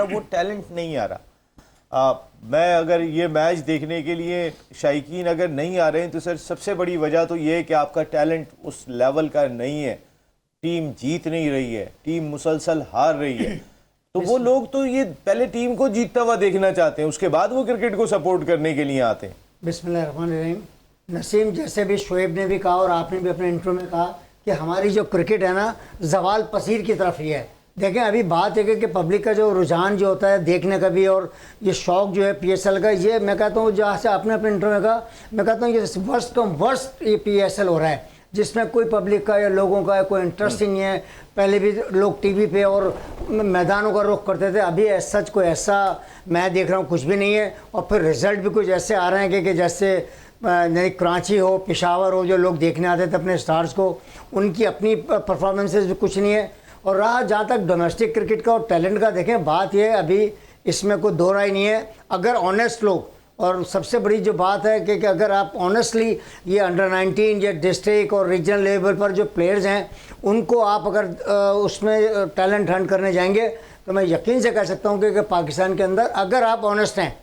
हमारा वो टैलेंट नहीं आ रहा। मैं अगर ये मैच देखने के लिए शायकीन अगर नहीं आ रहे हैं तो सर सबसे बड़ी वजह तो ये है कि आपका टैलेंट उस लेवल का नहीं है, टीम जीत नहीं रही है, टीम मुसलसल हार रही है। तो वो लोग तो ये पहले टीम को जीतता हुआ देखना चाहते हैं, उसके बाद वो क्रिकेट को सपोर्ट करने के लिए आते हैं। बिस्मिल्लाहिर्रहमानिर्रहीम। नसीम, जैसे भी शोएब ने भी कहा और आपने भी अपने इंट्रो में कहा कि हमारी जो क्रिकेट है ना जवाल पसीर की तरफ ही है। देखें, अभी बात है कि पब्लिक का जो रुझान जो होता है देखने का भी और ये शौक जो है PSL का, ये मैं कहता हूँ जहाँ से आपने अपने इंट्रो में कहा, मैं कहता हूँ ये वर्स्ट कम वर्स्ट ये PSL हो रहा है, जिसमें कोई पब्लिक का या लोगों का कोई इंटरेस्ट ही नहीं है। पहले भी लोग टीवी पे और मैदानों का रुख करते थे, अभी सच कोई ऐसा मैं देख रहा हूँ कुछ भी नहीं है। और फिर रिजल्ट भी कुछ ऐसे आ रहे हैं कि जैसे नहीं कराची हो, पेशावर हो, जो लोग देखने आते थे अपने स्टार्स को, उनकी अपनी परफॉर्मेंसेस भी कुछ नहीं है। और रहा जहाँ तक डोमेस्टिक क्रिकेट का और टैलेंट का, देखें बात यह है अभी इसमें कोई दो राय नहीं है। अगर ऑनेस्ट लोग, और सबसे बड़ी जो बात है कि अगर आप ऑनेस्टली ये अंडर 19 या डिस्ट्रिक्ट और रीजनल लेवल पर जो प्लेयर्स हैं उनको आप अगर उसमें टैलेंट हंट करने जाएंगे तो मैं यकीन से कह सकता हूँ कि पाकिस्तान के अंदर अगर आप ऑनेस्ट हैं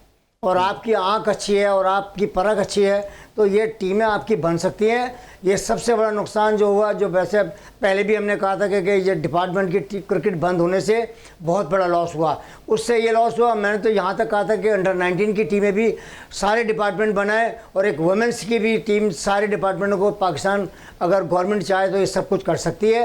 और आपकी आंख अच्छी है और आपकी परख अच्छी है तो ये टीमें आपकी बन सकती हैं। ये सबसे बड़ा नुकसान जो हुआ, जो वैसे पहले भी हमने कहा था कि ये डिपार्टमेंट की क्रिकेट बंद होने से बहुत बड़ा लॉस हुआ। उससे ये लॉस हुआ, मैंने तो यहाँ तक कहा था कि अंडर 19 की टीमें भी सारे डिपार्टमेंट बनाए और एक वुमेंस की भी टीम, सारे डिपार्टमेंटों को पाकिस्तान अगर गवर्नमेंट चाहे तो ये सब कुछ कर सकती है।